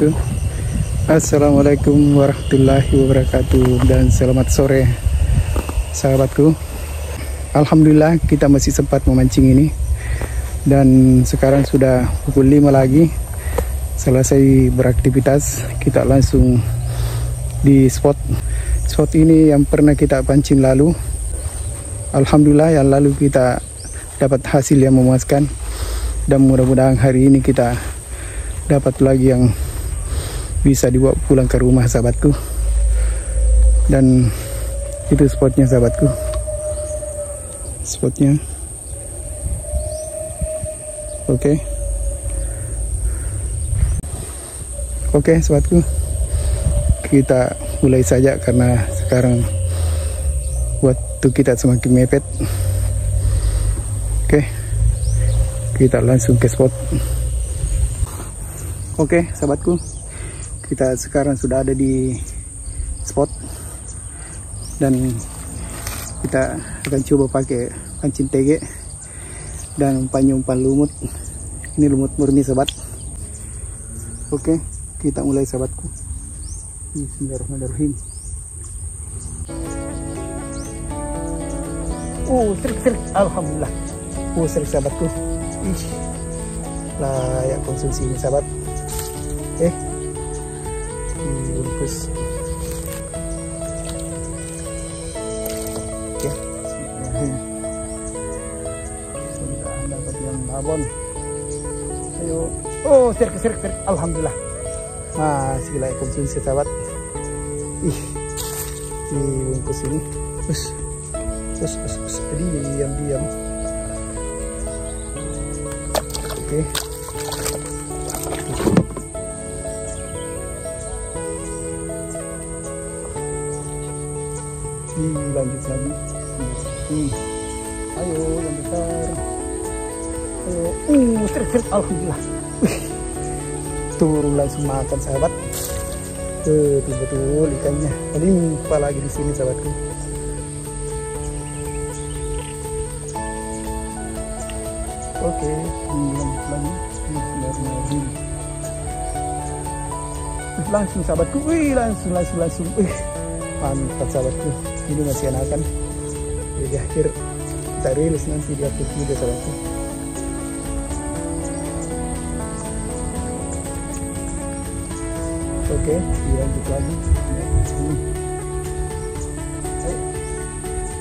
sahabatku. Assalamualaikum warahmatullahi wabarakatuh dan selamat sore sahabatku. Alhamdulillah kita masih sempat memancing ini, dan sekarang sudah pukul 5 lagi. Selesai beraktivitas, kita langsung di spot ini yang pernah kita pancing lalu. Alhamdulillah yang lalu kita dapat hasil yang memuaskan, dan mudah-mudahan hari ini kita dapat lagi yang bisa dibawa pulang ke rumah sahabatku. Dan itu spotnya sahabatku, spotnya. Oke sahabatku, kita mulai saja karena sekarang waktu kita semakin mepet. Oke, kita langsung ke spot. Oke sahabatku, kita sekarang sudah ada di spot dan kita akan coba pakai pancing TG dan umpan lumut. Ini lumut murni sahabat. Oke, kita mulai sahabatku. Bismillahirrahmanirrahim. Serik, alhamdulillah. Serik sahabatku. Layak konsumsi ini sahabat. Bungkus. Oke, mudah-mudahan dapat yang babon. Ayo. Serik, alhamdulillah. Masih layak konsumsi sahabat. Di bungkus ini. Diam. Oke. Lanjut lagi. Ayo yang besar. Ayo. Serik, alhamdulillah. Turun langsung makan sahabat. Betul ikannya melimpah lagi di sini sahabatku. Oke, lanjut lagi. Langsung sahabatku. Langsung. Mantap sahabatku. Ini masih anakan. Jadi akhir kita rilis nanti di akhir video sahabatku. Oke, lanjut lagi.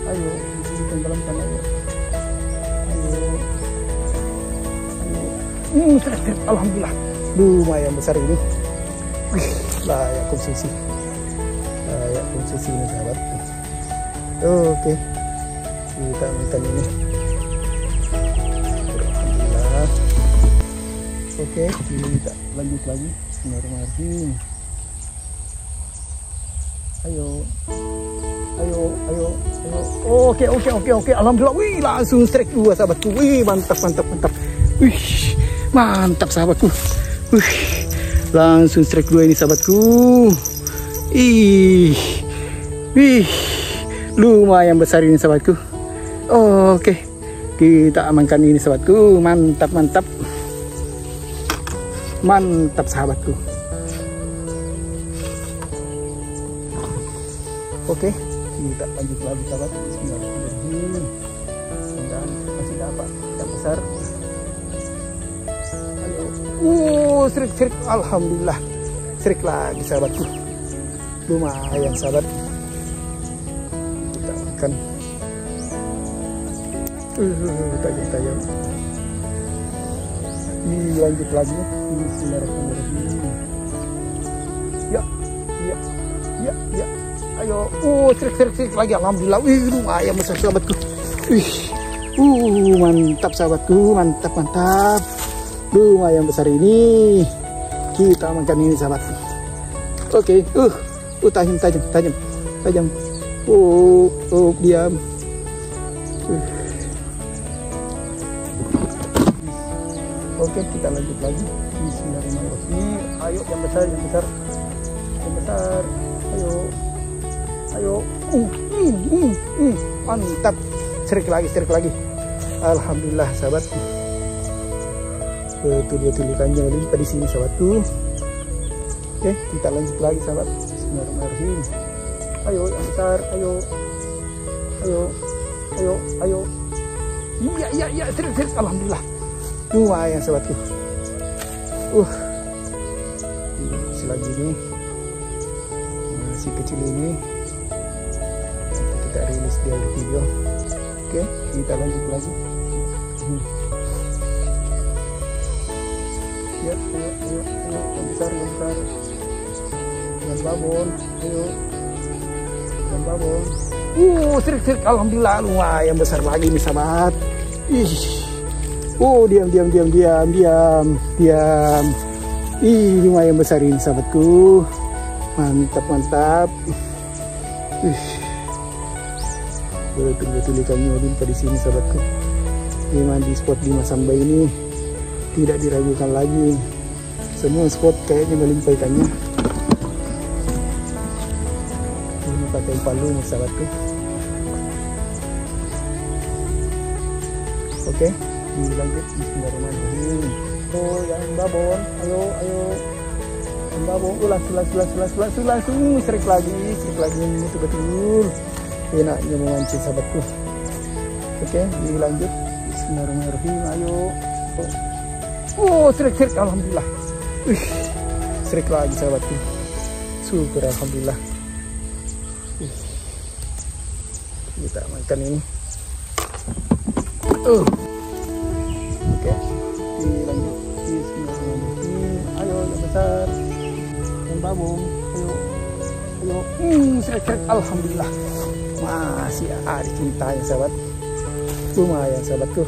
Ayo, tenggelamkan ayo. Serik, alhamdulillah. Lumayan besar ini. Layak konsumsi. Ini sahabat. Oke, kita makan ini. Alhamdulillah. Oke, kita lanjut lagi. Bismillahirrahmanirrahim. Ayo. Oke. Alhamdulillah. Langsung strike 2 sahabatku. Mantap. Mantap sahabatku. Langsung strike 2 ini sahabatku. Lumayan besar ini sahabatku. Oke, kita amankan ini sahabatku. Mantap sahabatku. Oke, kita lanjut lagi sahabat. Bismillahirrahmanirrahim. Dan masih dapat yang besar. Ayo. Serik, alhamdulillah. Serik lagi sahabatku. Lumayan sahabat. Kita makan. Tajam. Lanjut lagi. Bismillahirrahmanirrahim. Ya. Ayo. Serik lagi. Alhamdulillah. Lumayan besar sahabatku. Mantap sahabatku. Mantap. Lumayan besar ini. Kita makan ini sahabatku. Oke. Tajam. Diam. Oke, kita lanjut lagi. Bismillahirrahmanirrahim. Ayo yang besar. Ayo. Mantap. Serik lagi. Alhamdulillah sahabat. Betul ikannya melimpah di sini sahabatku. Oke, kita lanjut lagi sahabat. Bismillahirrahmanirrahim. Ayo yang besar, ayo. Iya, serius, alhamdulillah. Lumayan sahabatku. Selagi ini masih kecil ini kita rilis di akhir video. Oke, kita lanjut lagi. Ya, ayo, yang besar. Yang babon, ayo. Yang babon. Serik, alhamdulillah lumayan besar lagi nih sahabat. Diam. Lumayan besar ini sahabatku. Mantap. Betul ikannya limpah di sini sahabatku. Memang di spot di Masamba ini tidak diragukan lagi. Semua spot kayaknya melimpah ikannya. Ini pakai palu nih sahabatku. Oke, dilanjut. Bismillahirrahmanirrahim. Yang babon, ayo. Yang babon, ulas. Serik lagi, betul. Enaknya memancing sahabatku. Oke, dilanjut. Bismillahirrahmanirrahim, ayo. Serik, alhamdulillah. Serik lagi sahabatku. Syukur alhamdulillah. Kita makan ini. Oke, dilanjut. Bismillahirrahmanirrahim. Ayo yang besar, yang babon, ayo. Serik, alhamdulillah. Masih ada cintanya sahabat. Lumayan sahabatku.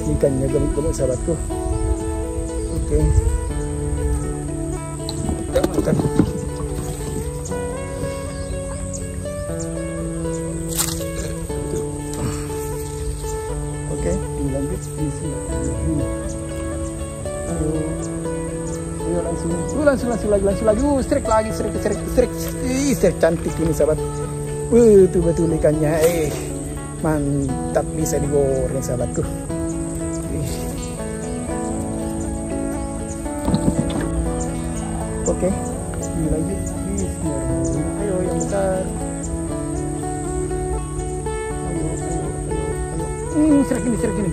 Ikannya gemuk sahabatku. Oke, kita makan. Oke, dilanjut. Bismillahirrahmanirrahim. Ayo langsung lagi. Serik lagi. Serik cantik ini sahabat. Betul ikannya. Mantap, bisa digoreng sahabatku. Oke, dilanjut. Bismillahirrahmanirrahim. Ayo yang besar. Ayo. Serik ini.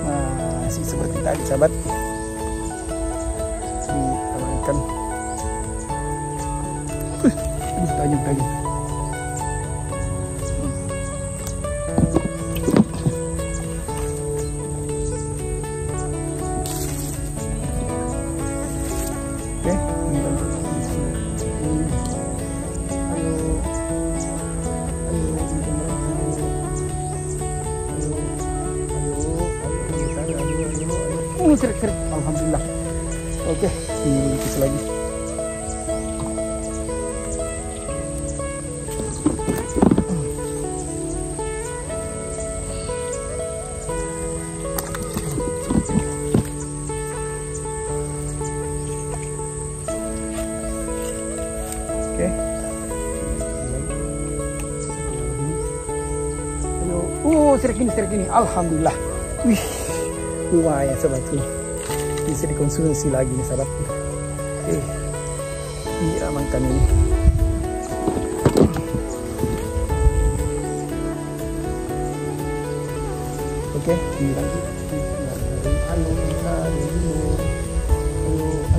Masih seperti tadi sahabat. Diamankan. Tajam. Oke, serik, alhamdulillah. Oke, dilukis lagi. Serik ini, alhamdulillah. Lumayan sahabatku, bisa dikonsumsi lagi nih sahabatku. Diamankan ini. Oke, dilanjut.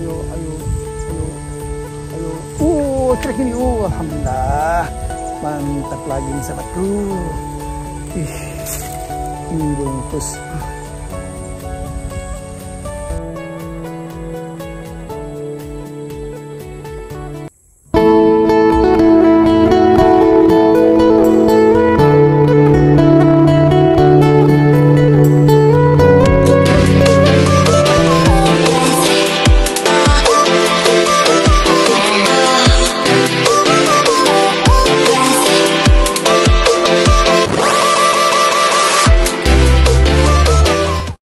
Ayo. Serik ini, alhamdulillah. Mantap lagi nih sahabatku. Ini bungkus.